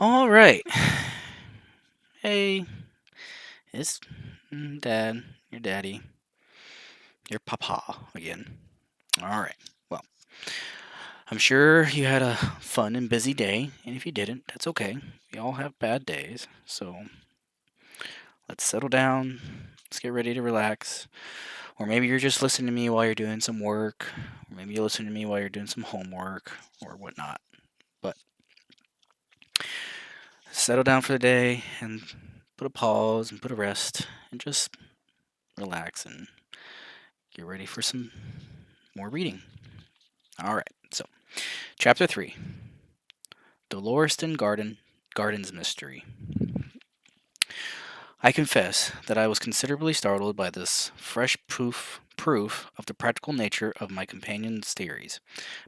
All right. Hey, it's Dad, your daddy, your papa again. All right. Well, I'm sure you had a fun and busy day, and if you didn't, that's okay. We all have bad days, so let's settle down. Let's get ready to relax. Or maybe you're just listening to me while you're doing some work, or maybe you listen to me while you're doing some homework or whatnot. But settle down for the day and put a pause and put a rest and just relax and get ready for some more reading. All right. So, chapter 3, Gardens Mystery. I confess that I was considerably startled by this fresh proof of the practical nature of my companion's theories.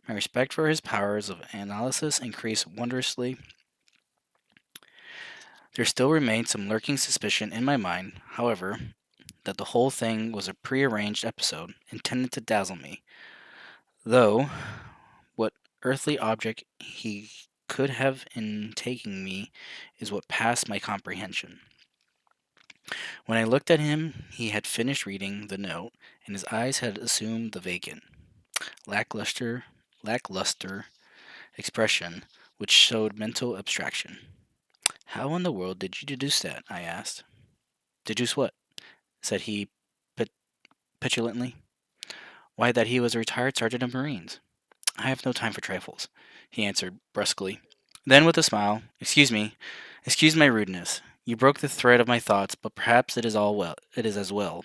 My respect for his powers of analysis increased wondrously. There still remained some lurking suspicion in my mind, however, that the whole thing was a prearranged episode intended to dazzle me, though what earthly object he could have in taking me is what passed my comprehension. When I looked at him, he had finished reading the note, and his eyes had assumed the vacant, lackluster expression which showed mental abstraction. "How in the world did you deduce that?" I asked. "Deduce what?" said he pet- petulantly. "Why, that he was a retired sergeant of Marines." "I have no time for trifles," he answered brusquely. Then, with a smile, "Excuse me, excuse my rudeness. You broke the thread of my thoughts, but perhaps it is all well. It is as well.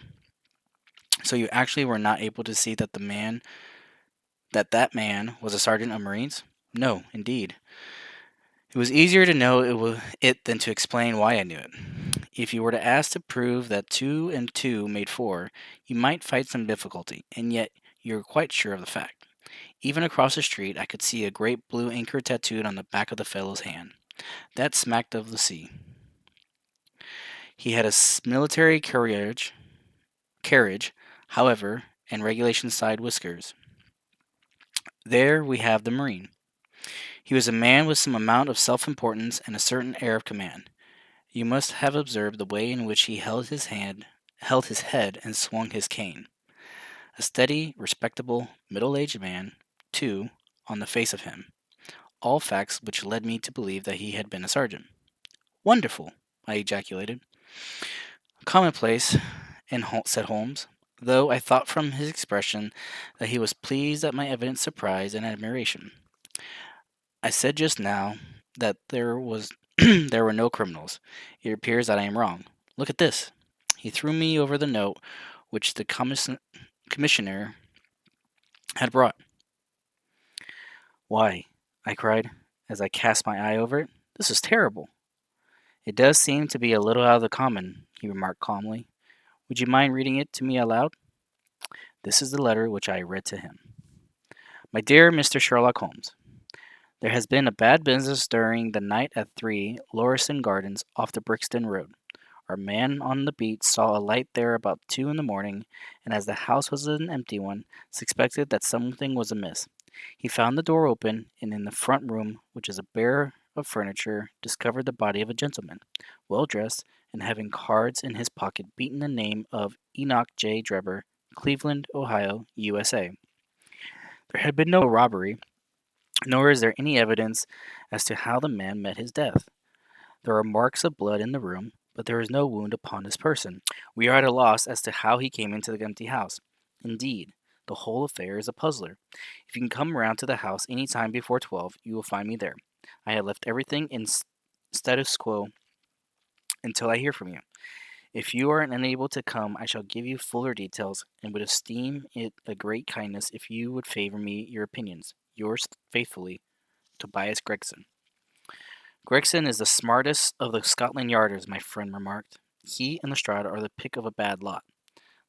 So you actually were not able to see that man was a sergeant of Marines?" "No, indeed. It was easier to know it than to explain why I knew it. If you were to ask to prove that two and two made four, you might find some difficulty, and yet you are quite sure of the fact. Even across the street, I could see a great blue anchor tattooed on the back of the fellow's hand. That smacked of the sea. He had a military carriage, however, and regulation side whiskers. There we have the Marine. He was a man with some amount of self-importance and a certain air of command. You must have observed the way in which he held his head, and swung his cane. A steady, respectable, middle-aged man, too, on the face of him. All facts which led me to believe that he had been a sergeant. Wonderful! I ejaculated. Commonplace, said Holmes, though I thought from his expression that he was pleased at my evident surprise and admiration. I said just now that there was there were no criminals. It appears that I am wrong. Look at this. He threw me over the note which the commissioner had brought. "Why," I cried, as I cast my eye over it, "this is terrible." "It does seem to be a little out of the common," he remarked calmly. "Would you mind reading it to me aloud?" This is the letter which I read to him. "My dear Mr. Sherlock Holmes, there has been a bad business during the night at 3 Lauriston Gardens off the Brixton Road. Our man on the beat saw a light there about 2 in the morning, and as the house was an empty one, suspected that something was amiss. He found the door open, and in the front room, which is bare of furniture, discovered the body of a gentleman, well dressed, and having cards in his pocket beaten the name of Enoch J. Drebber, Cleveland, Ohio, USA. There had been no robbery, nor is there any evidence as to how the man met his death. There are marks of blood in the room, but there is no wound upon his person. We are at a loss as to how he came into the empty house. Indeed, the whole affair is a puzzler. If you can come round to the house any time before 12, you will find me there. I have left everything in status quo until I hear from you. If you are unable to come, I shall give you fuller details, and would esteem it a great kindness if you would favor me your opinions. Yours faithfully, Tobias Gregson." "Gregson is the smartest of the Scotland Yarders," my friend remarked. "He and Lestrade are the pick of a bad lot.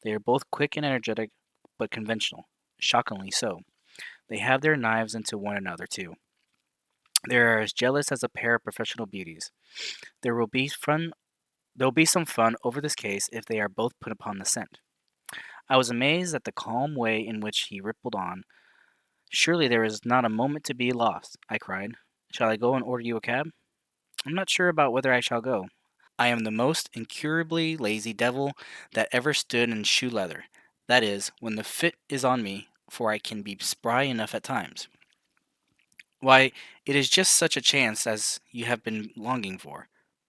They are both quick and energetic, but conventional. Shockingly so. They have their knives into one another, too. They are as jealous as a pair of professional beauties. There will be some fun over this case if they are both put upon the scent." I was amazed at the calm way in which he rippled on. "Surely there is not a moment to be lost," I cried. "Shall I go and order you a cab?" I'm not sure about whether I shall go. I am the most incurably lazy devil that ever stood in shoe leather. That is, when the fit is on me, for I can be spry enough at times. Why, it is just such a chance as you have been longing for.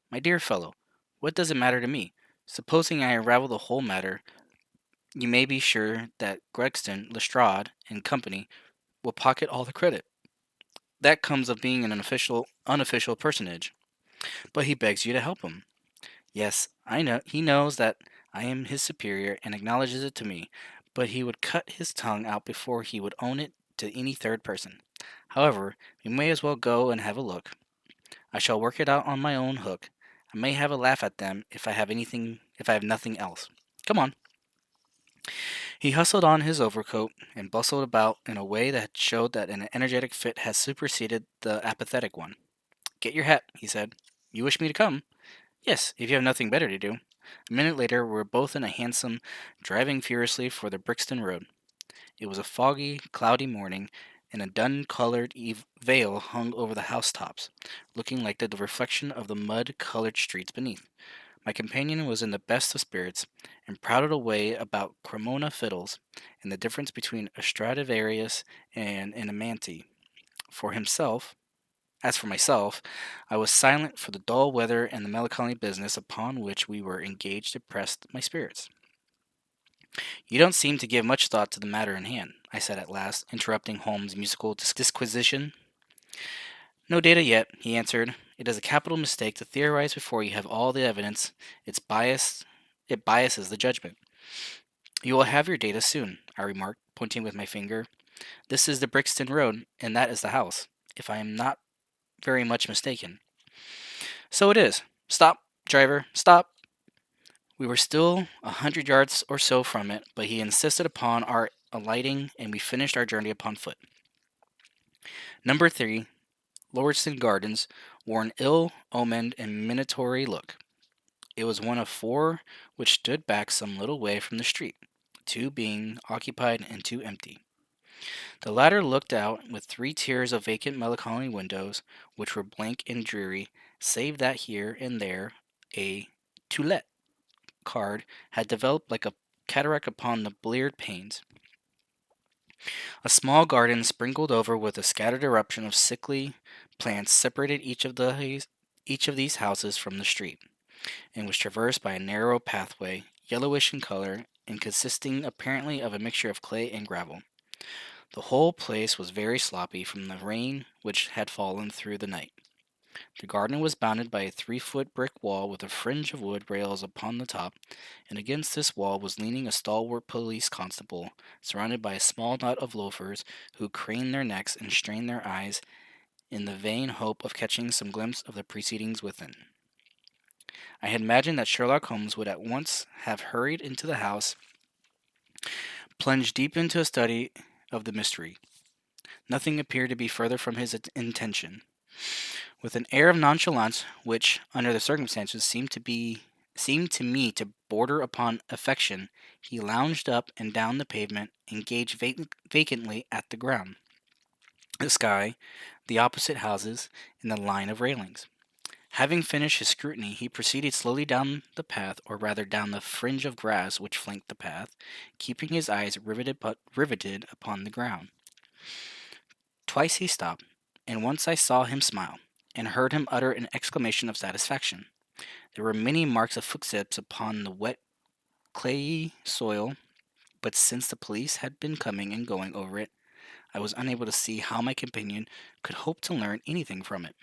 My dear fellow, what does it matter to me? Supposing I unravel the whole matter, you may be sure that Gregston, Lestrade, and company will pocket all the credit. That comes of being an unofficial personage. But he begs you to help him. Yes, I know he knows that I am his superior and acknowledges it to me, but he would cut his tongue out before he would own it to any third person. However, we may as well go and have a look. I shall work it out on my own hook. I may have a laugh at them if I have nothing else. Come on. He hustled on his overcoat and bustled about in a way that showed that an energetic fit has superseded the apathetic one. Get your hat, he said. You wish me to come? Yes, if you have nothing better to do. A minute later, we were both in a hansom, driving furiously for the Brixton Road. It was a foggy, cloudy morning, and a dun-colored veil hung over the housetops, looking like the reflection of the mud-colored streets beneath. My companion was in the best of spirits, and prattled away about Cremona fiddles, and the difference between a Stradivarius and an Amati. For himself, as for myself, I was silent, for the dull weather and the melancholy business upon which we were engaged depressed my spirits. You don't seem to give much thought to the matter in hand, I said at last, interrupting Holmes' musical disquisition. No data yet, he answered. It is a capital mistake to theorize before you have all the evidence. It biases the judgment. You will have your data soon, I remarked, pointing with my finger. This is the Brixton Road, and that is the house, if I am not very much mistaken. So it is. Stop, driver, stop. We were still 100 yards or so from it, but he insisted upon our alighting, and we finished our journey upon foot. Number 3, Lordston Gardens, wore an ill-omened and minatory look. It was one of 4 which stood back some little way from the street, 2 being occupied and 2 empty. The latter looked out with 3 tiers of vacant melancholy windows, which were blank and dreary, save that here and there a "To Let" card had developed like a cataract upon the bleared panes. A small garden sprinkled over with a scattered eruption of sickly plants separated each of these houses from the street, and was traversed by a narrow pathway, yellowish in color, and consisting apparently of a mixture of clay and gravel. The whole place was very sloppy from the rain which had fallen through the night. The garden was bounded by a 3-foot brick wall with a fringe of wood rails upon the top, and against this wall was leaning a stalwart police constable, surrounded by a small knot of loafers who craned their necks and strained their eyes in the vain hope of catching some glimpse of the proceedings within. I had imagined that Sherlock Holmes would at once have hurried into the house, plunged deep into a study of the mystery. Nothing appeared to be further from his intention. With an air of nonchalance, which, under the circumstances, seemed to me to border upon affection, he lounged up and down the pavement, and gazed vacantly at the ground, the sky, the opposite houses, and the line of railings. Having finished his scrutiny, he proceeded slowly down the path, or rather down the fringe of grass which flanked the path, keeping his eyes riveted upon the ground. Twice he stopped, and once I saw him smile, and heard him utter an exclamation of satisfaction. There were many marks of footsteps upon the wet, clayey soil, but since the police had been coming and going over it, I was unable to see how my companion could hope to learn anything from it.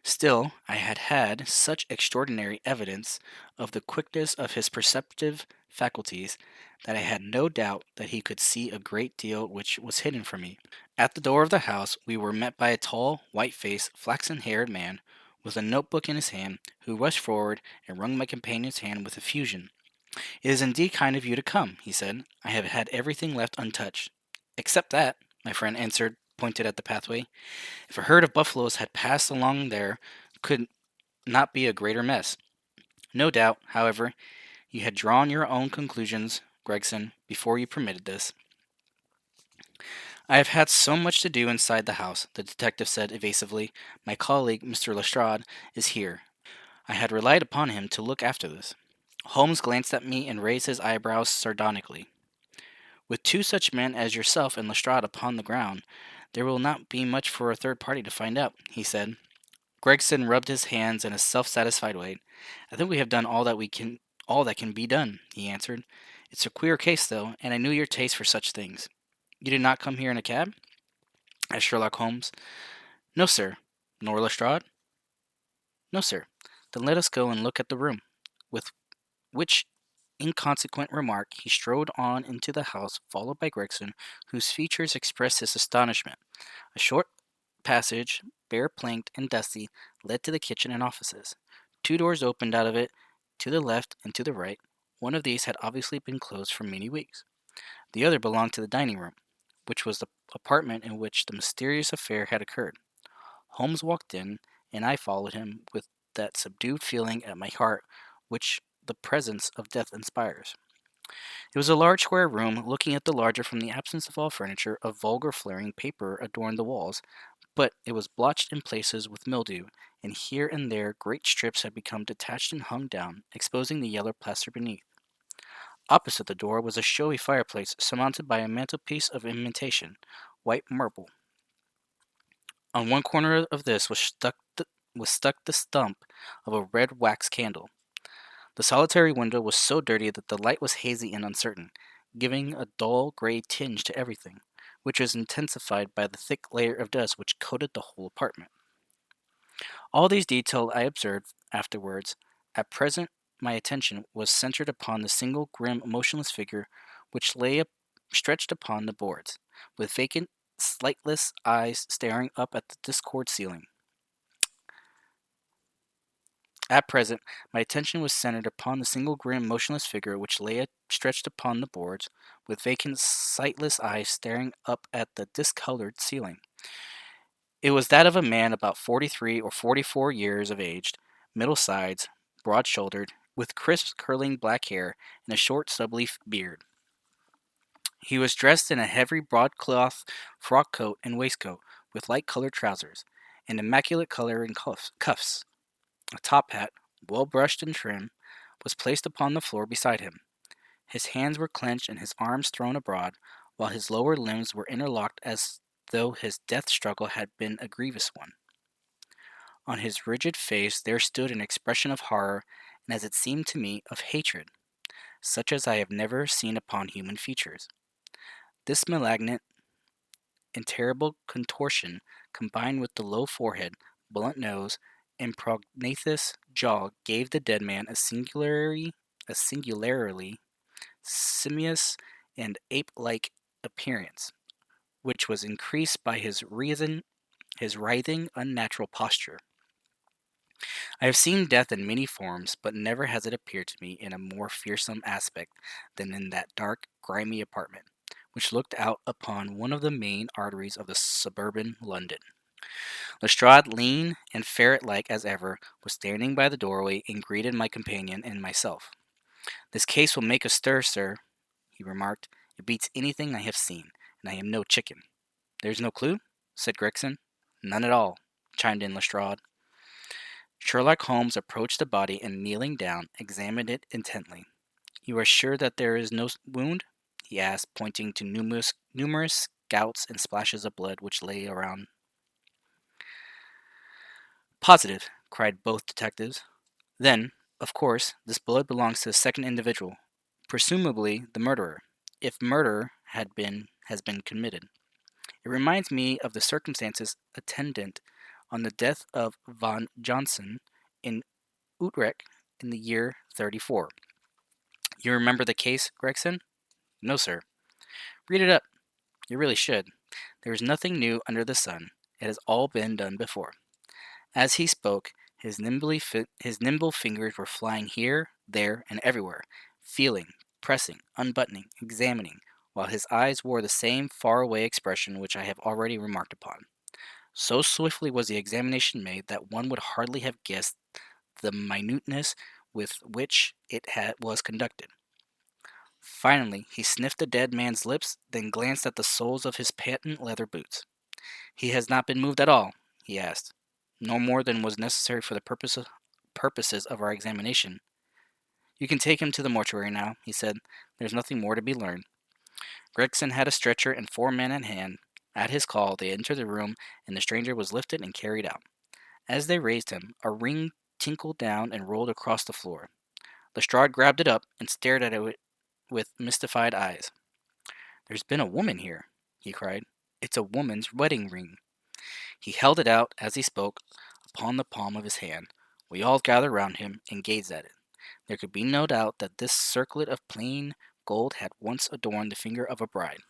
Still, I had had such extraordinary evidence of the quickness of his perceptive faculties that I had no doubt that he could see a great deal which was hidden from me. At the door of the house we were met by a tall, white-faced, flaxen-haired man with a notebook in his hand, who rushed forward and wrung my companion's hand with effusion. "It is indeed kind of you to come," he said. "I have had everything left untouched." "Except that," my friend answered, pointed at the pathway. "If a herd of buffaloes had passed along there, could not be a greater mess. No doubt, however, you had drawn your own conclusions, Gregson, before you permitted this." I have had so much to do inside the house, the detective said evasively. My colleague, Mr. Lestrade, is here. I had relied upon him to look after this. Holmes glanced at me and raised his eyebrows sardonically. With two such men as yourself and Lestrade upon the ground, there will not be much for a third party to find out, he said. Gregson rubbed his hands in a self-satisfied way. I think we have done all that can be done, he answered. It's a queer case, though, and I knew your taste for such things. You did not come here in a cab? Asked Sherlock Holmes. No, sir. Nor Lestrade? No, sir. Then let us go and look at the room. With which inconsequent remark he strode on into the house, followed by Gregson, whose features expressed his astonishment. A short passage, bare planked and dusty, led to the kitchen and offices. Two doors opened out of it, to the left and to the right. One of these had obviously been closed for many weeks. The other belonged to the dining room, which was the apartment in which the mysterious affair had occurred. Holmes walked in, and I followed him with that subdued feeling at my heart which the presence of death inspires. It was a large square room, looking at the larger from the absence of all furniture. Of vulgar flaring paper adorned the walls, but it was blotched in places with mildew, and here and there great strips had become detached and hung down, exposing the yellow plaster beneath. Opposite the door was a showy fireplace, surmounted by a mantelpiece of imitation white marble. On one corner of this was stuck the stump of a red wax candle. The solitary window was so dirty that the light was hazy and uncertain, giving a dull gray tinge to everything, which was intensified by the thick layer of dust which coated the whole apartment. All these details I observed afterwards. At present, my attention was centered upon the single grim, motionless figure which lay stretched upon the boards, with vacant, sightless eyes staring up at the discord ceiling. At present, my attention was centered upon the single grim, motionless figure which lay stretched upon the boards, with vacant, sightless eyes staring up at the discolored ceiling. It was that of a man about 43 or 44 years of age, middle sized, broad shouldered, with crisp, curling black hair and a short, stubbly beard. He was dressed in a heavy broadcloth frock coat and waistcoat, with light colored trousers, and immaculate color and cuffs. A top hat, well brushed and trim, was placed upon the floor beside him. His hands were clenched and his arms thrown abroad, while his lower limbs were interlocked as though his death struggle had been a grievous one. On his rigid face there stood an expression of horror, and as it seemed to me, of hatred, such as I have never seen upon human features. This malignant and terrible contortion, combined with the low forehead, blunt nose, and prognathous jaw, gave the dead man a singularly simious and ape-like appearance, which was increased by his writhing, unnatural posture. I have seen death in many forms, but never has it appeared to me in a more fearsome aspect than in that dark, grimy apartment, which looked out upon one of the main arteries of the suburban London. Lestrade, lean and ferret-like as ever, was standing by the doorway and greeted my companion and myself. "This case will make a stir, sir," he remarked. "It beats anything I have seen, and I am no chicken." "There's no clue?" said Gregson. "None at all," chimed in Lestrade. Sherlock Holmes approached the body and, kneeling down, examined it intently. "You are sure that there is no wound?" he asked, pointing to numerous gouts and splashes of blood which lay around. "Positive," cried both detectives. "Then, of course, this blood belongs to the second individual, presumably the murderer, if murder has been committed. It reminds me of the circumstances attendant on the death of von Johnson in Utrecht in the year '34. You remember the case, Gregson?" "No, sir." "Read it up. You really should. There is nothing new under the sun. It has all been done before." As he spoke, his nimble fingers were flying here, there, and everywhere, feeling, pressing, unbuttoning, examining, while his eyes wore the same far-away expression which I have already remarked upon. So swiftly was the examination made that one would hardly have guessed the minuteness with which it was conducted. Finally, he sniffed the dead man's lips, then glanced at the soles of his patent leather boots. "He has not been moved at all?" he asked. "No more than was necessary for the purposes of our examination." "You can take him to the mortuary now," he said. "There's nothing more to be learned." Gregson had a stretcher and 4 men at hand. At his call, they entered the room, and the stranger was lifted and carried out. As they raised him, a ring tinkled down and rolled across the floor. Lestrade grabbed it up and stared at it with mystified eyes. "There's been a woman here," he cried. "It's a woman's wedding ring." He held it out, as he spoke, upon the palm of his hand. We all gathered round him and gazed at it. There could be no doubt that this circlet of plain gold had once adorned the finger of a bride.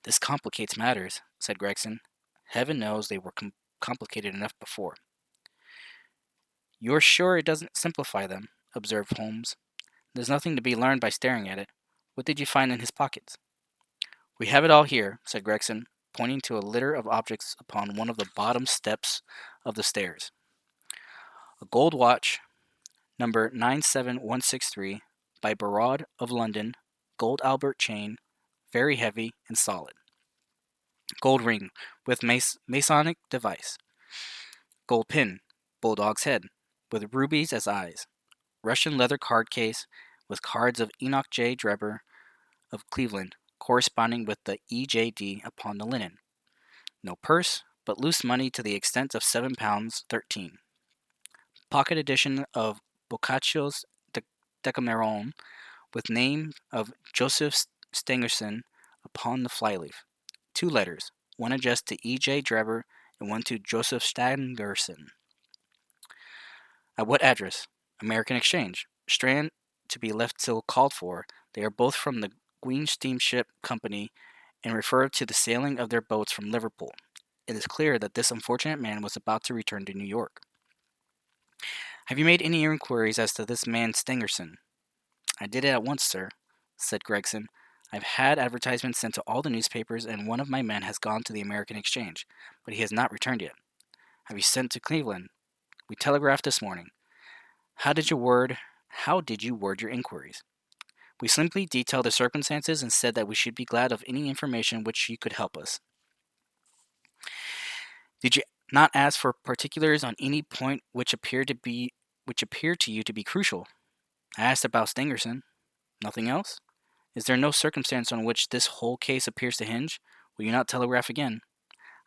"This complicates matters," said Gregson. "Heaven knows they were complicated enough before." "You're sure it doesn't simplify them?" observed Holmes. "There's nothing to be learned by staring at it. What did you find in his pockets?" "We have it all here," said Gregson, pointing to a litter of objects upon one of the bottom steps of the stairs. "A gold watch, number 97163, by Barrard of London, gold Albert chain, very heavy and solid. Gold ring, with Masonic device. Gold pin, bulldog's head, with rubies as eyes. Russian leather card case, with cards of Enoch J. Drebber of Cleveland, corresponding with the EJD upon the linen. No purse, but loose money to the extent of £7 13. Pocket edition of Boccaccio's Decameron, with name of Joseph Stangerson upon the flyleaf. 2 letters, one addressed to E.J. Drebber and one to Joseph Stangerson. At what address? American Exchange. Strand to be left till called for. They are both from the Green Steamship Company and refer to the sailing of their boats from Liverpool. It is clear that this unfortunate man was about to return to New York. Have you made any inquiries as to this man Stangerson? I did it at once, sir, said Gregson. I've had advertisements sent to all the newspapers, and one of my men has gone to the American Exchange, but he has not returned yet. Have you sent to Cleveland? We telegraphed this morning. How did you word your inquiries? We simply detailed the circumstances and said that we should be glad of any information which you could help us. Did you not ask for particulars on any point which appeared to you to be crucial? I asked about Stangerson. Nothing else? Is there no circumstance on which this whole case appears to hinge? Will you not telegraph again?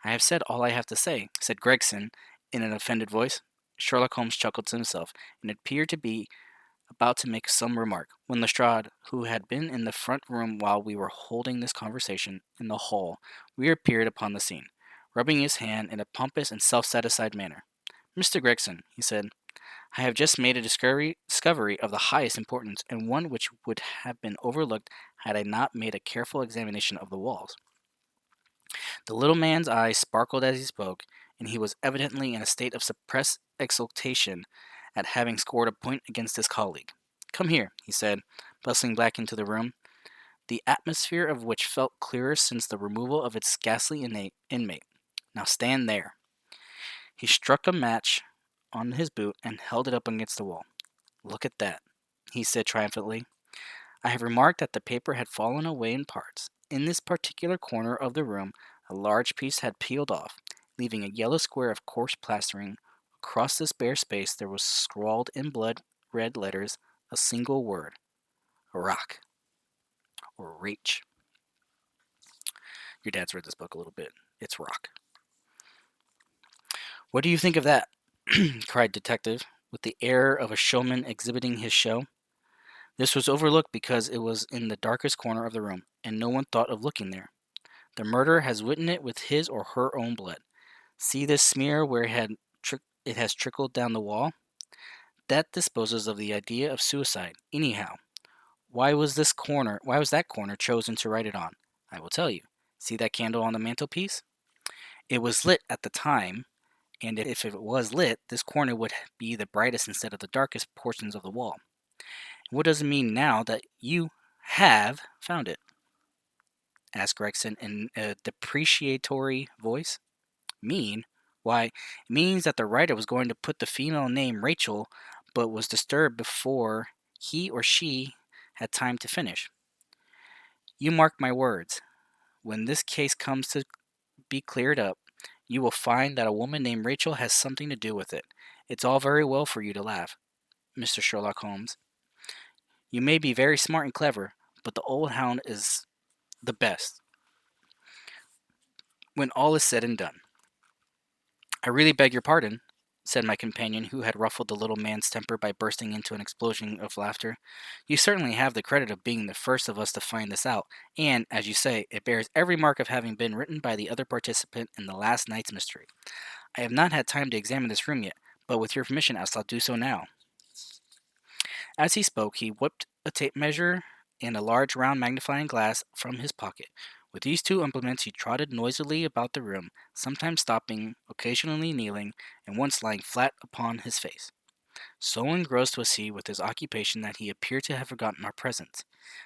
I have said all I have to say, said Gregson in an offended voice. Sherlock Holmes chuckled to himself, and appeared to be about to make some remark, when Lestrade, who had been in the front room while we were holding this conversation in the hall, reappeared upon the scene, rubbing his hand in a pompous and self-satisfied manner. "Mr. Gregson," he said, "I have just made a discovery of the highest importance, and one which would have been overlooked had I not made a careful examination of the walls." The little man's eyes sparkled as he spoke, and he was evidently in a state of suppressed exultation at having scored a point against his colleague. "Come here," he said, bustling back into the room, the atmosphere of which felt clearer since the removal of its ghastly inmate. "Now stand there." He struck a match on his boot and held it up against the wall. "Look at that," he said triumphantly. I have remarked that the paper had fallen away in parts. In this particular corner of the room, a large piece had peeled off, leaving a yellow square of coarse plastering. Across this bare space there was scrawled in blood-red letters a single word: rock, or reach. Your dad's read this book a little bit. It's rock. "What do you think of that?" cried Detective, with the air of a showman exhibiting his show. This was overlooked because it was in the darkest corner of the room, and no one thought of looking there. The murderer has written it with his or her own blood. See this smear where it has trickled down the wall? That disposes of the idea of suicide. Anyhow, why was that corner chosen to write it on? I will tell you. See that candle on the mantelpiece? It was lit at the time, and if it was lit, this corner would be the brightest instead of the darkest portions of the wall. What does it mean now that you have found it?" asked Gregson in a depreciatory voice. "Mean? Why, it means that the writer was going to put the female name Rachel, but was disturbed before he or she had time to finish. You mark my words. When this case comes to be cleared up, you will find that a woman named Rachel has something to do with it. It's all very well for you to laugh, Mr. Sherlock Holmes. You may be very smart and clever, but the old hound is the best when all is said and done. I really beg your pardon, said my companion, who had ruffled the little man's temper by bursting into an explosion of laughter. You certainly have the credit of being the first of us to find this out, and, as you say, it bears every mark of having been written by the other participant in the last night's mystery. I have not had time to examine this room yet, but with your permission I shall do so now. As he spoke, he whipped a tape measure and a large round magnifying glass from his pocket. With these two implements, he trotted noisily about the room, sometimes stopping, occasionally kneeling, and once lying flat upon his face. So engrossed was he with his occupation that he appeared to have forgotten our presence,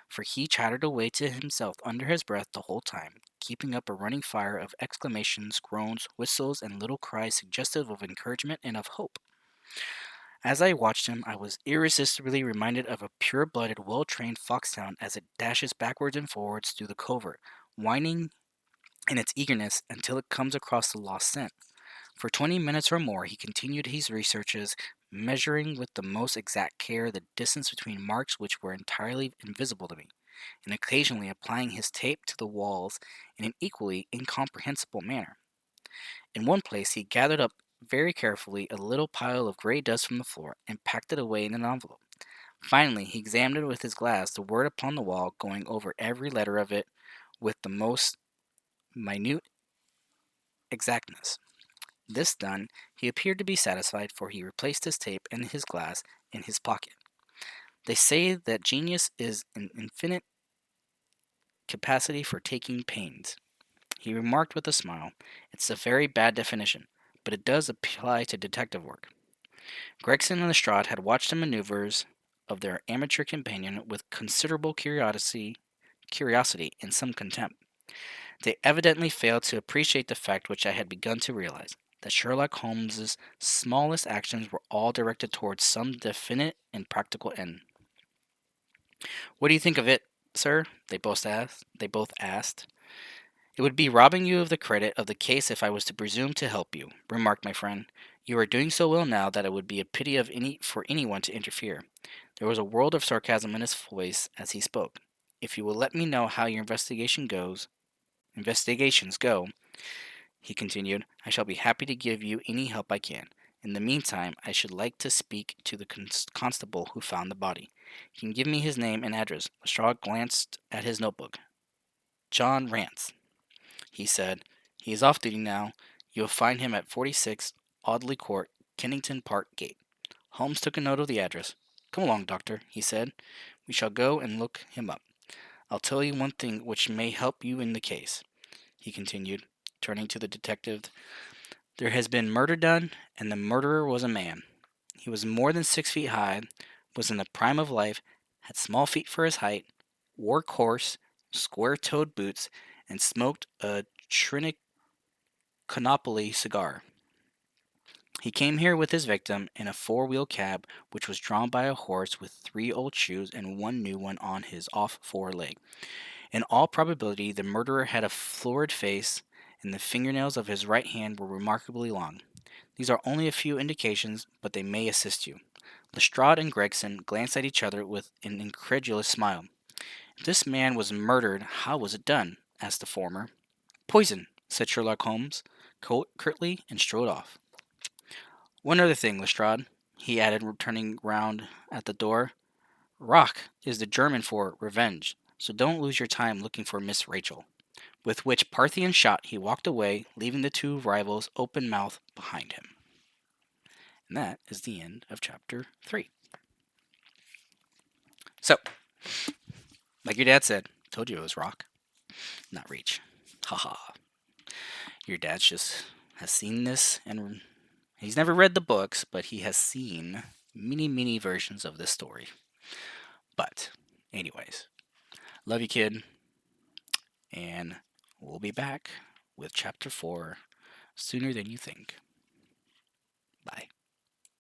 for he chattered away to himself under his breath the whole time, keeping up a running fire of exclamations, groans, whistles, and little cries suggestive of encouragement and of hope. As I watched him, I was irresistibly reminded of a pure-blooded, well-trained foxhound as it dashes backwards and forwards through the covert, whining in its eagerness until it comes across the lost scent. For 20 minutes or more he continued his researches, measuring with the most exact care the distance between marks which were entirely invisible to me, and occasionally applying his tape to the walls in an equally incomprehensible manner. In one place he gathered up very carefully a little pile of gray dust from the floor and packed it away in an envelope. Finally, he examined with his glass the word upon the wall, going over every letter of it with the most minute exactness. This done, he appeared to be satisfied, for he replaced his tape and his glass in his pocket. They say that genius is an infinite capacity for taking pains, he remarked with a smile. It's a very bad definition, but it does apply to detective work. Gregson and Lestrade had watched the maneuvers of their amateur companion with considerable curiosity and some contempt. They evidently failed to appreciate the fact which I had begun to realize, that Sherlock Holmes's smallest actions were all directed towards some definite and practical end. "What do you think of it, sir?" They both asked. "It would be robbing you of the credit of the case if I was to presume to help you," remarked my friend. "You are doing so well now that it would be a pity for anyone to interfere." There was a world of sarcasm in his voice as he spoke. "If you will let me know how your investigations go," he continued, "I shall be happy to give you any help I can. In the meantime, I should like to speak to the constable who found the body. You can give me his name and address." Lestrade glanced at his notebook. "John Rance," he said. "He is off duty now. You will find him at 46 Audley Court, Kennington Park Gate." Holmes took a note of the address. "Come along, doctor," he said. "We shall go and look him up. I'll tell you one thing which may help you in the case," he continued, turning to the detective. "There has been murder done, and the murderer was a man. He was more than 6 feet high, was in the prime of life, had small feet for his height, wore coarse, square-toed boots, and smoked a Trichinopoly cigar. He came here with his victim in a four-wheel cab which was drawn by a horse with 3 old shoes and 1 new one on his off foreleg. In all probability the murderer had a florid face, and the fingernails of his right hand were remarkably long. These are only a few indications, but they may assist you." Lestrade and Gregson glanced at each other with an incredulous smile. "If this man was murdered, how was it done?" asked the former. "Poison," said Sherlock Holmes curtly, and strode off. "One other thing, Lestrade," he added, turning round at the door. "Rache is the German for revenge, so don't lose your time looking for Miss Rachel." With which Parthian shot he walked away, leaving the two rivals open-mouthed behind him. And that is the end of chapter 3. So, like your dad said, told you it was rock, not reach. Haha. Your dad just has seen this, and he's never read the books, but he has seen many, many versions of this story. But, anyways, love you, kid, and we'll be back with chapter 4 sooner than you think.